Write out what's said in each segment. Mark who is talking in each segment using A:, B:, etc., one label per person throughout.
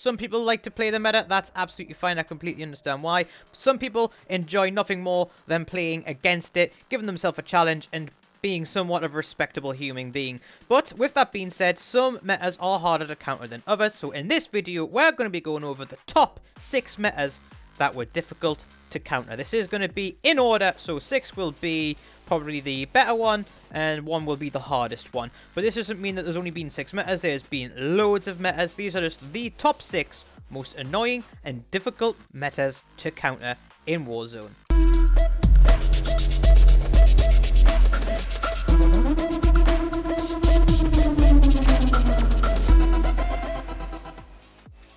A: Some people like to play the meta. That's absolutely fine. I completely understand why. Some people enjoy nothing more than playing against it, giving themselves a challenge, and being somewhat of a respectable human being. But with that being said, some metas are harder to counter than others. So in this video, we're going to be going over the top 6 metas that were difficult to counter. This is going to be in order, so 6 will be probably the better one, and 1 will be the hardest one. But this doesn't mean that there's only been 6 metas. There's been loads of metas. These are just the top 6 most annoying and difficult metas to counter in Warzone.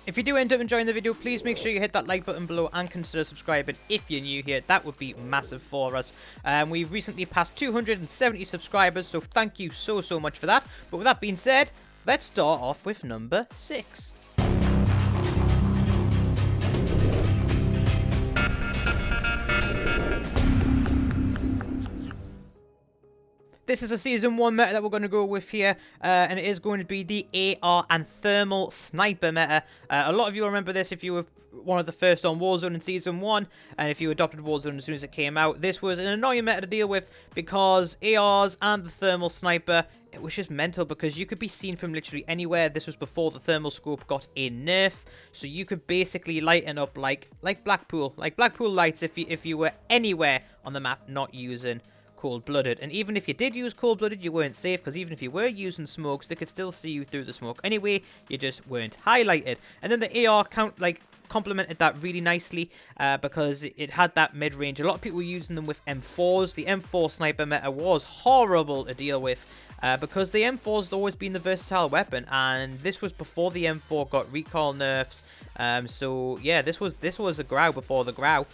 A: If you do end up enjoying the video, please make sure you hit that like button below and consider subscribing if you're new here. That would be massive for us. We've recently passed 270 subscribers, so thank you so much for that. But with that being said, let's start off with number 6. This is a Season 1 meta that we're going to go with here, and it is going to be the AR and Thermal Sniper meta. A lot of you remember this if you were one of the first on Warzone in Season 1, and if you adopted Warzone as soon as it came out. This was an annoying meta to deal with because ARs and the Thermal Sniper, it was just mental because you could be seen from literally anywhere. This was before the thermal scope got a nerf, so you could basically lighten up like Blackpool lights if you were anywhere on the map not using cold-blooded. And even if you did use cold-blooded, you weren't safe, because even if you were using smokes, they could still see you through the smoke anyway. You just weren't highlighted. And then the AR complemented that really nicely because it had that mid-range. A lot of people were using them with M4s. The M4 sniper meta was horrible to deal with because the M4 has always been the versatile weapon, and this was before the M4 got recoil nerfs. So yeah, this was a Grau before the Grau.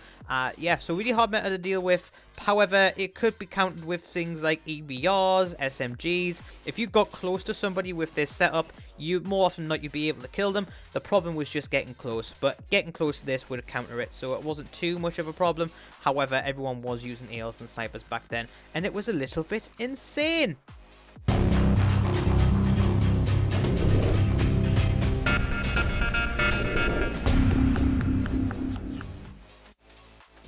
A: Yeah, so really hard meta to deal with. However, it could be countered with things like EBRs, SMGs. If you got close to somebody with this setup, you more often than not you'd be able to kill them. The problem was just getting close, but getting close to this would counter it, so it wasn't too much of a problem. However, everyone was using ARs and snipers back then, and it was a little bit insane.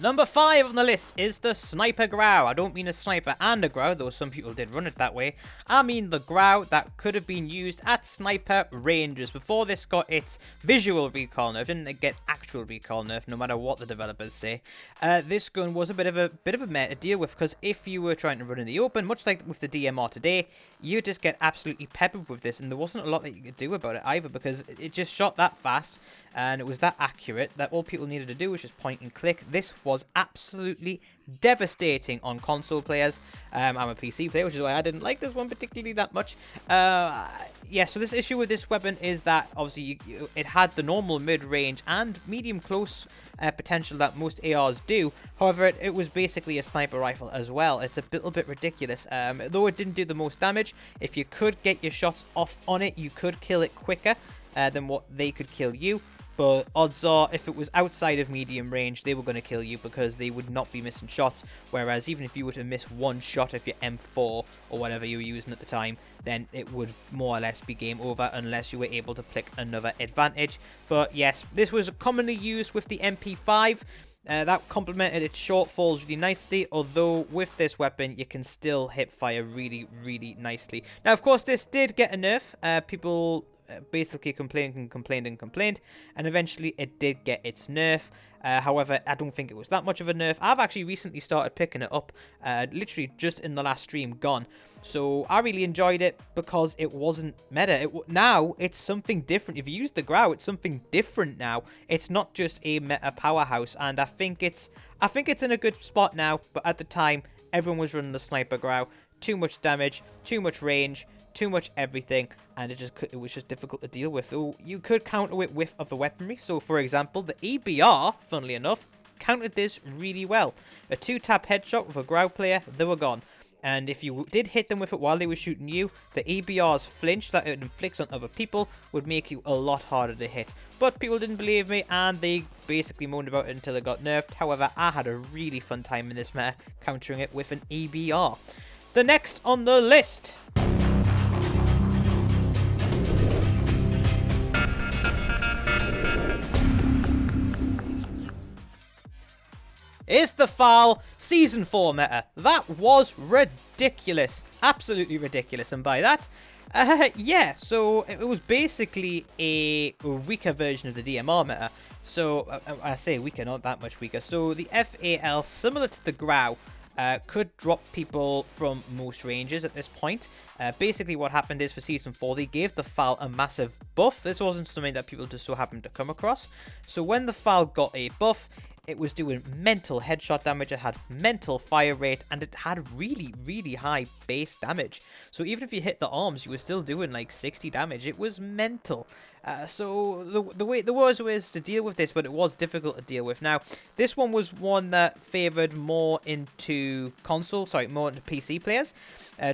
A: Number 5 on the list is the Sniper Grau. I don't mean a sniper and a Grau, though some people did run it that way. I mean the Grau that could have been used at sniper ranges before this got its visual recoil nerf. Didn't get actual recoil nerf, no matter what the developers say. This gun was a bit of a meta to deal with, because if you were trying to run in the open, much like with the DMR today, you just get absolutely peppered with this, and there wasn't a lot that you could do about it either, because it just shot that fast and it was that accurate that all people needed to do was just point and click. This was absolutely devastating on console players. I'm a PC player, which is why I didn't like this one particularly that much. Yeah, so this issue with this weapon is that obviously it had the normal mid-range and medium close potential that most ARs do. However, it was basically a sniper rifle as well. It's a little bit ridiculous. Though it didn't do the most damage, if you could get your shots off on it, you could kill it quicker than what they could kill you. But odds are, if it was outside of medium range, they were going to kill you because they would not be missing shots. Whereas even if you were to miss one shot of your M4 or whatever you were using at the time, then it would more or less be game over unless you were able to pick another advantage. But yes, this was commonly used with the MP5. That complemented its shortfalls really nicely, although with this weapon you can still hip fire really nicely. Now, of course, this did get a nerf. People basically complained, and eventually it did get its nerf. However, I don't think it was that much of a nerf. I've actually recently started picking it up, literally just in the last stream gone. So I really enjoyed it because it wasn't meta. Now it's something different. If you use the Grau, it's something different now. It's not just a meta powerhouse, and I think it's in a good spot now. But at the time, everyone was running the Sniper Grau. Too much damage, too much range, too much everything, and it was just difficult to deal with. Though you could counter it with other weaponry. So for example, the EBR, funnily enough, countered this really well. A 2-tap headshot with a Grau player, they were gone. And if you did hit them with it while they were shooting you, the EBR's flinch that it inflicts on other people would make you a lot harder to hit. But people didn't believe me, and they basically moaned about it until it got nerfed. However, I had a really fun time in this meta, countering it with an EBR. The next on the list. is the FAL Season 4 meta. That was ridiculous. Absolutely ridiculous. And by that, yeah, so it was basically a weaker version of the DMR meta. So, I say weaker, not that much weaker. So, the FAL, similar to the Grau, could drop people from most ranges at this point. Basically, what happened is for Season 4, they gave the FAL a massive buff. This wasn't something that people just so happened to come across. So, when the FAL got a buff, it was doing mental headshot damage, it had mental fire rate, and it had really, really high base damage. So even if you hit the arms, you were still doing like 60 damage. It was mental. So the way there was ways to deal with this, but it was difficult to deal with. Now, this one was one that favored more into more into PC players.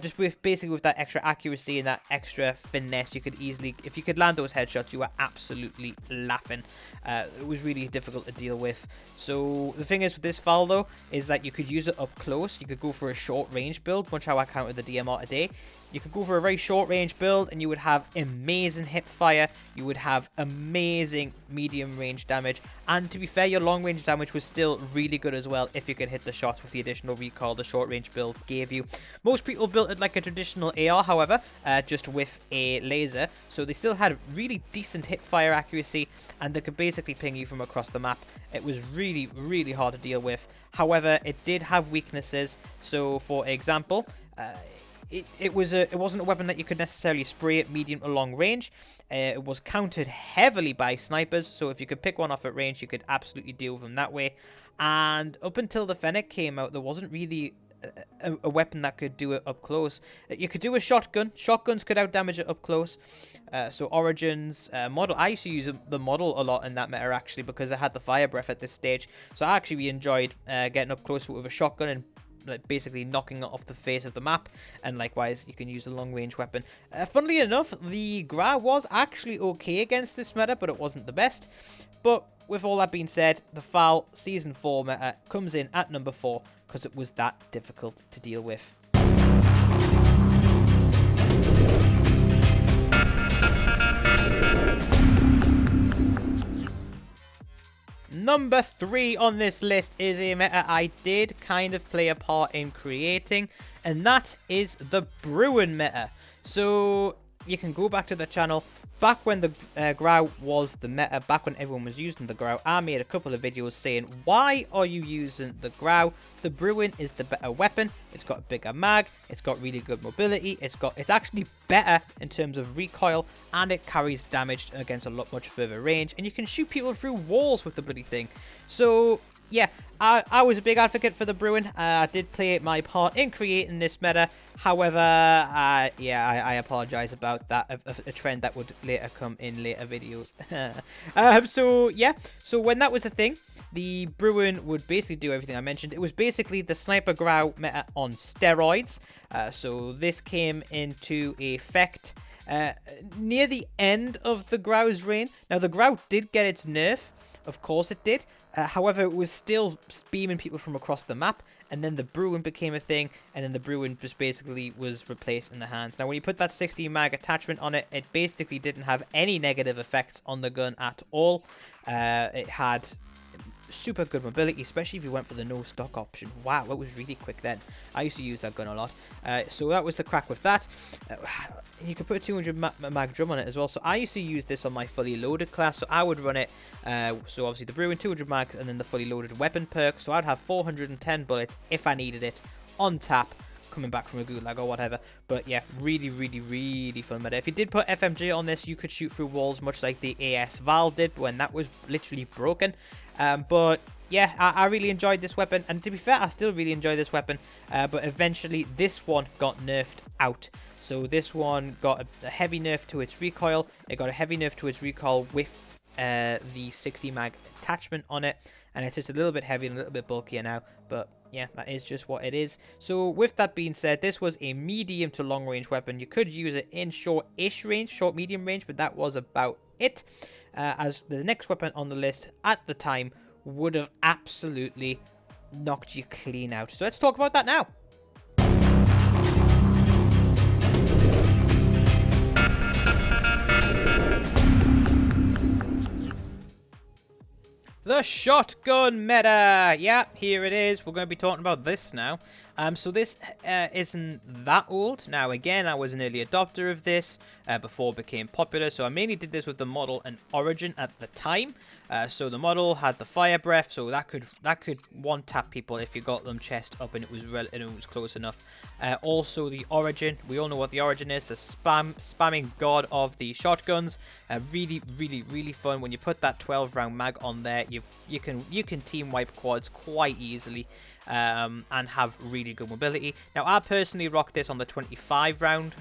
A: Just with basically with that extra accuracy and that extra finesse, you could easily, if you could land those headshots, you were absolutely laughing. It was really difficult to deal with. So the thing is with this FAL though, is that you could use it up close. You could go for a short range build, much how I counted the DMR today. You could go for a very short range build and you would have amazing hip fire, you would have amazing medium range damage, and to be fair, your long range damage was still really good as well if you could hit the shots with the additional recoil the short range build gave you. Most people built it like a traditional AR, however, just with a laser, so they still had really decent hip fire accuracy and they could basically ping you from across the map. It was really, really hard to deal with. However, it did have weaknesses. So for example, it wasn't a weapon that you could necessarily spray at medium or long range. It was countered heavily by snipers, so if you could pick one off at range, you could absolutely deal with them that way. And up until the Fennec came out, there wasn't really a weapon that could do it up close. You could do a shotgun. Shotguns could outdamage it up close. So Origins model. I used to use the model a lot in that meta actually because it had the fire breath at this stage. So I actually enjoyed getting up close with a shotgun and basically knocking it off the face of the map, and likewise you can use a long range weapon. Funnily enough, the Grau was actually okay against this meta, but it wasn't the best. But with all that being said, the FAL Season 4 meta comes in at number 4 because it was that difficult to deal with. Number 3 on this list is a meta I did kind of play a part in creating, and that is the Bruen meta. So you can go back to the channel. Back when the Grau was the meta, back when everyone was using the Grau, I made a couple of videos saying, why are you using the Grau? The Bruen is the better weapon. It's got a bigger mag, it's got really good mobility, it's actually better in terms of recoil, and it carries damage against a lot much further range, and you can shoot people through walls with the bloody thing. So yeah, I was a big advocate for the Bruen. I did play my part in creating this meta. However, yeah, I apologize about that. A trend that would later come in later videos. So yeah, so when that was a thing, the Bruen would basically do everything I mentioned. It was basically the Sniper Grau meta on steroids. So this came into effect near the end of the Grau's reign. Now the Grau did get its nerf. Of course it did. However, it was still beaming people from across the map, and then the Bruen became a thing, and then the Bruen just basically was replaced in the hands. Now, when you put that 60 mag attachment on it, it basically didn't have any negative effects on the gun at all. It had super good mobility, especially if you went for the no stock option. Wow, it was really quick then. I used to use that gun a lot. So that was the crack with that. You could put a 200 mag drum on it as well. So I used to use this on my fully loaded class. So I would run it. So obviously the Bruen 200 mag and then the fully loaded weapon perk. So I'd have 410 bullets if I needed it on tap, coming back from a gulag or whatever. But yeah, really, really, really fun meta. If you did put FMG on this, you could shoot through walls much like the AS Val did when that was literally broken. But yeah, I really enjoyed this weapon, and to be fair, I still really enjoy this weapon, but eventually this one got nerfed out. So this one got a heavy nerf to its recoil. It got a heavy nerf to its recoil with the 60 mag attachment on it, and it's just a little bit heavy and a little bit bulkier now, but yeah, that is just what it is. So with that being said, this was a medium to long range weapon. You could use it in short-ish range, short-medium range, but that was about it. As the next weapon on the list at the time would have absolutely knocked you clean out. So let's talk about that now. The shotgun meta. Yeah, here it is. We're going to be talking about this now. So this isn't that old. Now, again, I was an early adopter of this before it became popular. So I mainly did this with the model and Origin at the time. So the model had the fire breath, so that could one tap people if you got them chest up and it was close enough. Also the Origin, we all know what the Origin is, the spamming god of the shotguns. Really fun when you put that 12-round mag on there. You can team wipe quads quite easily. And have really good mobility. Now, I personally rock this on the 25-round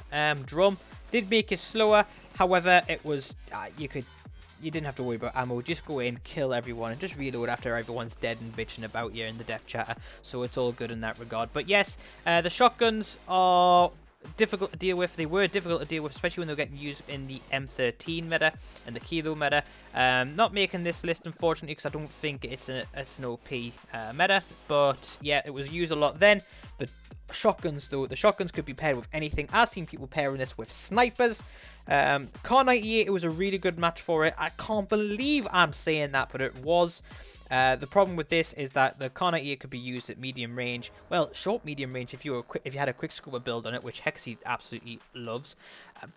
A: drum. Did make it slower, however, it was you didn't have to worry about ammo. Just go in, kill everyone, and just reload after everyone's dead and bitching about you in the death chatter. So it's all good in that regard. But yes, the shotguns are difficult to deal with. They were difficult to deal with, especially when they were getting used in the M13 meta and the Kilo meta. Not making this list, unfortunately, because I don't think it's an OP meta. But yeah, it was used a lot then. The shotguns, though, the shotguns could be paired with anything. I've seen people pairing this with snipers. Car 98, it was a really good match for it. I can't believe I'm saying that, but it was. The problem with this is that the Car 98 could be used at medium range. Well, short medium range if you had a quick scoper build on it, which Hexy absolutely loves.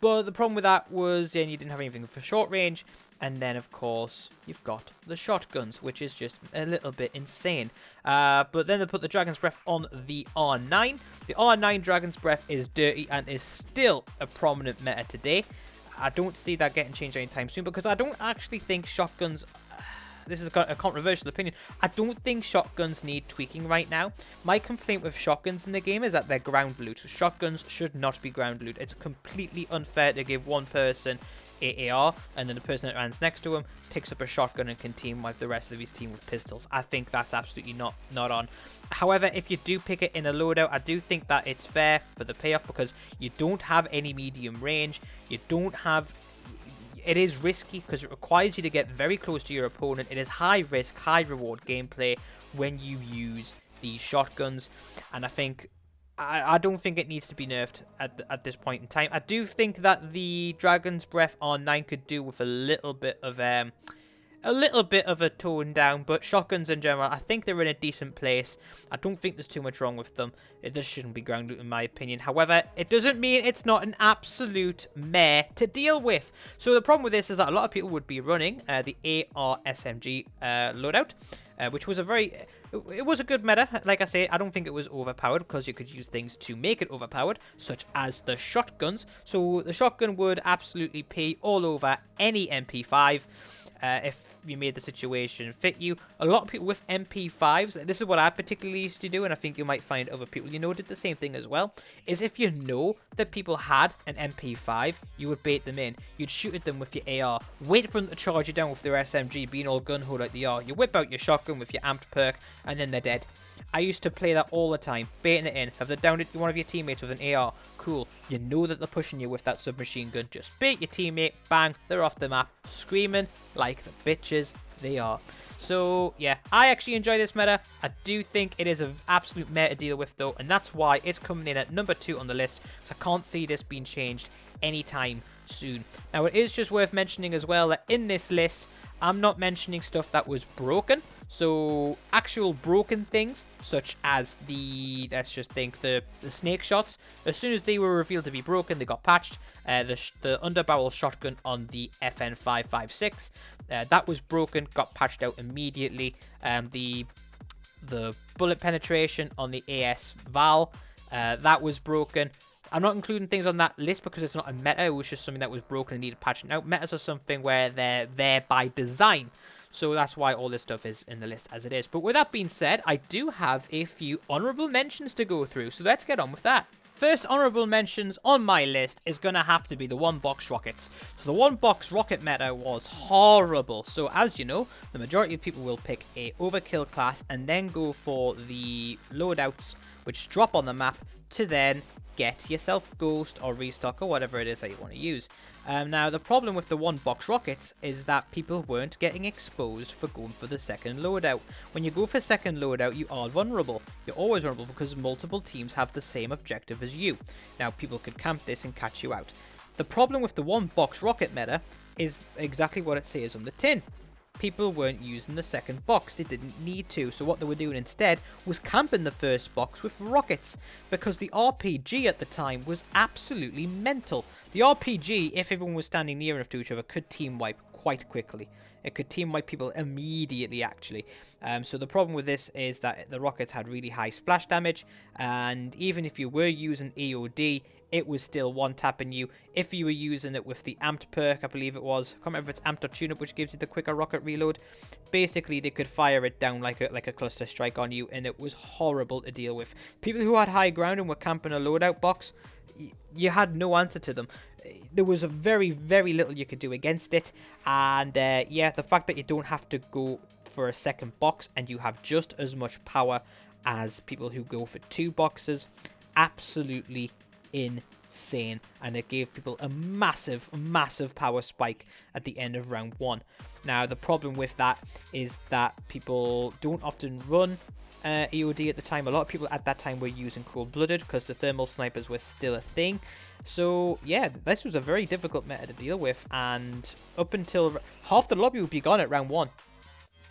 A: But the problem with that was then you didn't have anything for short range. And then, of course, you've got the shotguns, which is just a little bit insane. But then they put the Dragon's Breath on the R9. The R9 Dragon's Breath is dirty and is still a prominent meta today. I don't see that getting changed anytime soon because I don't actually think shotguns... This is a controversial opinion. I don't think shotguns need tweaking right now. My complaint with shotguns in the game is that they're ground loot. Shotguns should not be ground loot. It's completely unfair to give one person AR and then the person that runs next to him picks up a shotgun and can team wipe the rest of his team with pistols. I think that's absolutely not on. However, if you do pick it in a loadout, I do think that it's fair for the payoff because you don't have any medium range. You don't have... It is risky because it requires you to get very close to your opponent. It is high risk, high reward gameplay when you use these shotguns. And I think... I don't think it needs to be nerfed at this point in time. I do think that the Dragon's Breath R9 could do with a little bit of a tone down, but shotguns in general, I think they're in a decent place. I don't think there's too much wrong with them. It just shouldn't be ground loot in my opinion. However, it doesn't mean it's not an absolute meh to deal with. So the problem with this is that a lot of people would be running the AR SMG loadout. Which was it was a good meta. Like I say, I don't think it was overpowered because you could use things to make it overpowered, such as the shotguns. So the shotgun would absolutely pay all over any MP5 if you made the situation fit you. A lot of people with MP5s, this is what I particularly used to do, and I think you might find other people did the same thing as well, is if you know that people had an MP5, you would bait them in. You'd shoot at them with your AR, wait for them to charge you down with their SMG, being all gun-ho like they are. You whip out your shotgun with your amped perk, and then they're dead. I used to play that all the time, baiting it in. Have they downed one of your teammates with an AR? Cool. You know that they're pushing you with that submachine gun. Just bait your teammate, bang, they're off the map, screaming like the bitches they are. So, yeah, I actually enjoy this meta. I do think it is an absolute meta to deal with, though, and that's why it's coming in at number 2 on the list, because I can't see this being changed anytime soon. Now, it is just worth mentioning as well that in this list, I'm not mentioning stuff that was broken. So actual broken things, such as let's just think, the snake shots, as soon as they were revealed to be broken, they got patched. The underbarrel shotgun on the FN556, that was broken, got patched out immediately. The bullet penetration on the AS Val, that was broken. I'm not including things on that list because it's not a meta. It was just something that was broken and needed patching out. Metas are something where they're there by design. So that's why all this stuff is in the list as it is. But with that being said, I do have a few honourable mentions to go through. So let's get on with that. First honourable mentions on my list is going to have to be the one-box rockets. So the one-box rocket meta was horrible. So as you know, the majority of people will pick a overkill class and then go for the loadouts which drop on the map to then get yourself Ghost or Restock or whatever it is that you want to use. Now, the problem with the one-box rockets is that people weren't getting exposed for going for the second loadout. When you go for second loadout, you are vulnerable. You're always vulnerable because multiple teams have the same objective as you. Now, people could camp this and catch you out. The problem with the one-box rocket meta is exactly what it says on the tin. people weren't using the second box. They didn't need to. So what they were doing instead was camping the first box with rockets, because the RPG at the time was absolutely mental. The RPG, if everyone was standing near enough to each other, could team wipe quite quickly. It could team wipe people immediately, actually. So the problem with this is that the rockets had really high splash damage, and even if you were using EOD, it was still one-tapping you. If you were using it with the amped perk, I believe it was, I can't remember if it's amped or tune-up, which gives you the quicker rocket reload. Basically, they could fire it down like a cluster strike on you, and it was horrible to deal with. People who had high ground and were camping a loadout box, you had no answer to them. There was a very, very little you could do against it. And yeah, the fact that you don't have to go for a second box and you have just as much power as people who go for 2 boxes, absolutely insane. And it gave people a massive, massive power spike at the end of round 1. Now, the problem with that is that people don't often run EOD at the time. A lot of people at that time were using cold-blooded because the thermal snipers were still a thing. So yeah, this was a very difficult meta to deal with, and up until half the lobby would be gone at round 1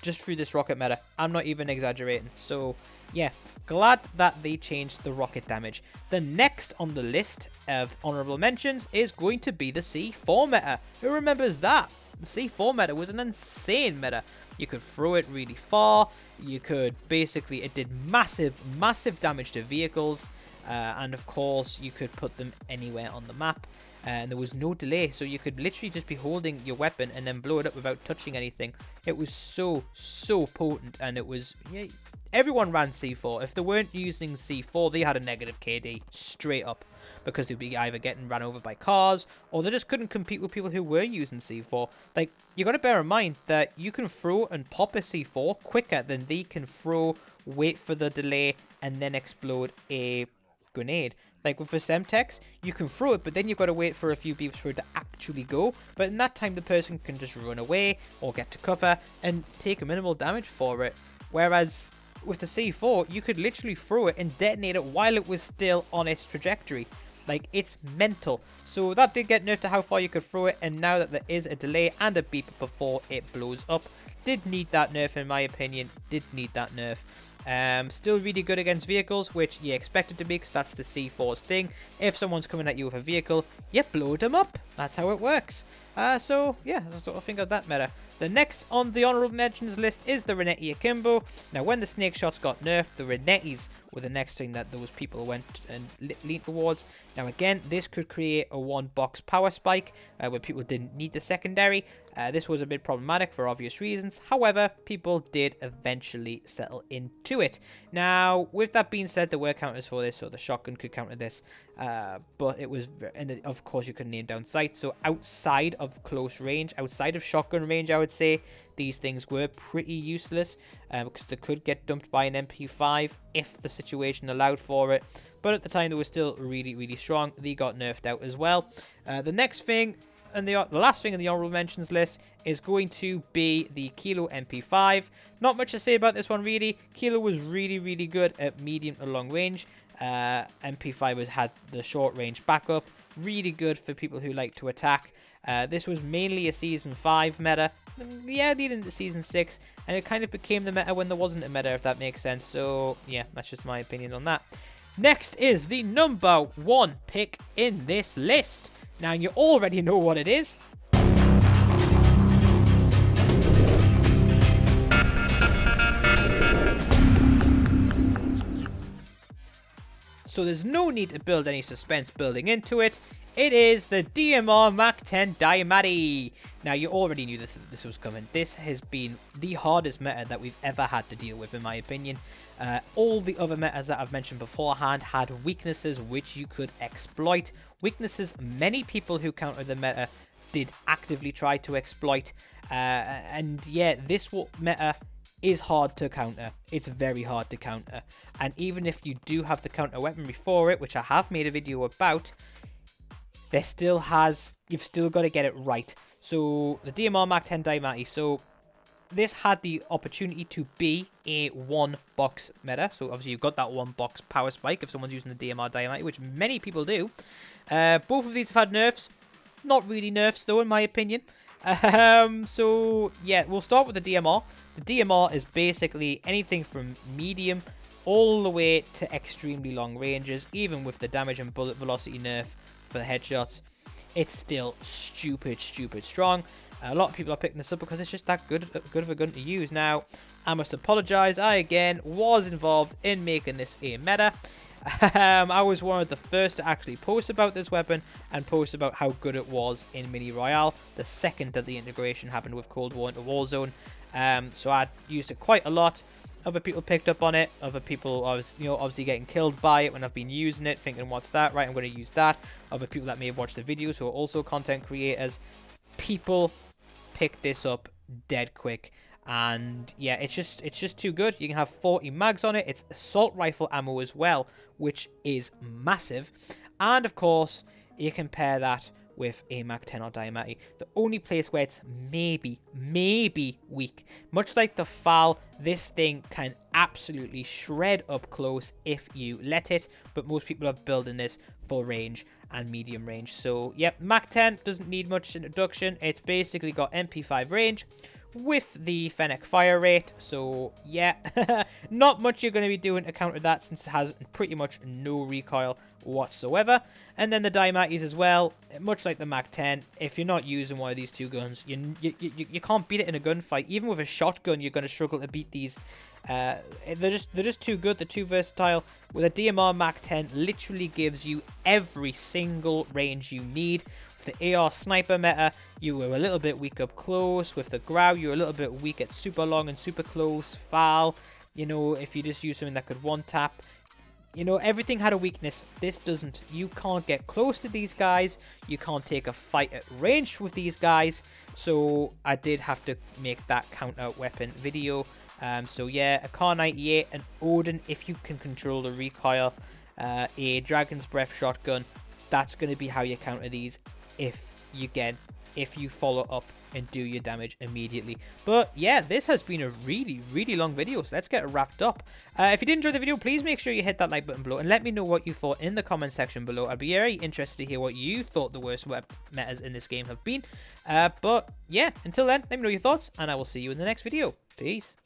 A: just through this rocket meta. I'm not even exaggerating. So yeah, glad that they changed the rocket damage. The next on the list of honorable mentions is going to be the C4 meta. Who remembers that? The C4 meta was an insane meta. You could throw it really far. You could basically, it did massive, massive damage to vehicles. And of course, you could put them anywhere on the map. And there was no delay. So you could literally just be holding your weapon and then blow it up without touching anything. It was so, so potent. And it was, yeah, everyone ran C4. If they weren't using C4, they had a negative KD straight up, because they'd be either getting ran over by cars, or they just couldn't compete with people who were using C4. Like, you got to bear in mind that you can throw and pop a C4 quicker than they can throw, wait for the delay, and then explode a grenade. Like with the Semtex, you can throw it, but then you've got to wait for a few beeps for it to actually go. But in that time, the person can just run away or get to cover and take a minimal damage for it. Whereas with the C4, you could literally throw it and detonate it while it was still on its trajectory. Like, it's mental. So that did get nerfed to how far you could throw it, and now that there is a delay and a beep before it blows up, did need that nerf in my opinion, did need that nerf. Still really good against vehicles, which you expect it to be, because that's the C4's thing. If someone's coming at you with a vehicle, you blow them up. That's how it works. So yeah, that's what I think of that meta. The next on the honorable mentions list is the Renetti Akimbo. Now, when the snake shots got nerfed, the Renettis were the next thing that those people went and leaned towards. Now, again, this could create a 1-box power spike where people didn't need the secondary. This was a bit problematic for obvious reasons. However, people did eventually settle into it. Now, with that being said, there were counters for this, so the shotgun could counter this. But it was, and of course, you could name down sights. So outside of close range, outside of shotgun range, I would say these things were pretty useless, because they could get dumped by an MP5 if the situation allowed for it. But at the time, they were still really, really strong. They got nerfed out as well. The next thing, and the last thing in the honorable mentions list, is going to be the Kilo MP5. Not much to say about this one, really. Kilo was really, really good at medium to long range. MP5 had the short range backup. Really good for people who like to attack. This was mainly a Season 5 meta. Yeah, leading into Season 6. And it kind of became the meta when there wasn't a meta, if that makes sense. So, yeah, that's just my opinion on that. Next is the number 1 pick in this list. Now, you already know what it is. So there's no need to build any suspense building into it. It is the DMR Mac 10 Diamati. Now, you already knew this was coming. This has been the hardest meta that we've ever had to deal with, in my opinion. All the other metas that I've mentioned beforehand had weaknesses which you could exploit. Weaknesses many people who countered the meta did actively try to exploit. And yeah, this meta is hard to counter. It's very hard to counter. And even if you do have the counter weaponry for it, which I have made a video about, you've still got to get it right. So the DMR Mac 10 Diamati, so this had the opportunity to be a 1-box meta. So obviously you've got that 1-box power spike if someone's using the DMR Diamati, which many people do. Both of these have had nerfs. Not really nerfs though, in my opinion. So yeah, we'll start with the DMR. The DMR is basically anything from medium all the way to extremely long ranges. Even with the damage and bullet velocity nerf for the headshots, it's still stupid strong. A lot of people are picking this up because it's just that good of a gun to use. Now, I must apologize. I, again, was involved in making this a meta. I was one of the first to actually post about this weapon and post about how good it was in Mini Royale, the second that the integration happened with Cold War into Warzone. So I used it quite a lot. Other people picked up on it. Other people, I was, obviously getting killed by it when I've been using it, thinking, what's that? Right, I'm going to use that. Other people that may have watched the videos who are also content creators. People pick this up dead quick. And yeah, it's just too good. You can have 40 mags on it. It's assault rifle ammo as well, which is massive. And of course, you compare that with a Mac 10 or Normality. The only place where it's maybe weak, much like the FAL, this thing can absolutely shred up close if you let it, but most people are building this for range and medium range. So yep, Mac 10 doesn't need much introduction. It's basically got MP5 range with the Fennec fire rate, so yeah, not much you're going to be doing to counter that since it has pretty much no recoil whatsoever. And then the Normalities as well, much like the Mac 10, if you're not using one of these two guns, you can't beat it in a gunfight. Even with a shotgun, you're going to struggle to beat these. They're just too good. They're too versatile. With a DMR Mac 10, literally gives you every single range you need. With the AR sniper meta, you were a little bit weak up close. With the Grau, you were a little bit weak at super long and super close. FAL, if you just use something that could one tap, everything had a weakness. This doesn't. You can't get close to these guys. You can't take a fight at range with these guys. So I did have to make that counter weapon video. So yeah, a Kar 98, an Odin if you can control the recoil, a Dragon's Breath shotgun. That's going to be how you counter these if you follow up and do your damage immediately. But yeah, this has been a really long video, so let's get it wrapped up. If you did enjoy the video, please make sure you hit that like button below and let me know what you thought in the comment section below. I'd be very interested to hear what you thought the worst web metas in this game have been. But yeah, until then, let me know your thoughts and I will see you in the next video. Peace.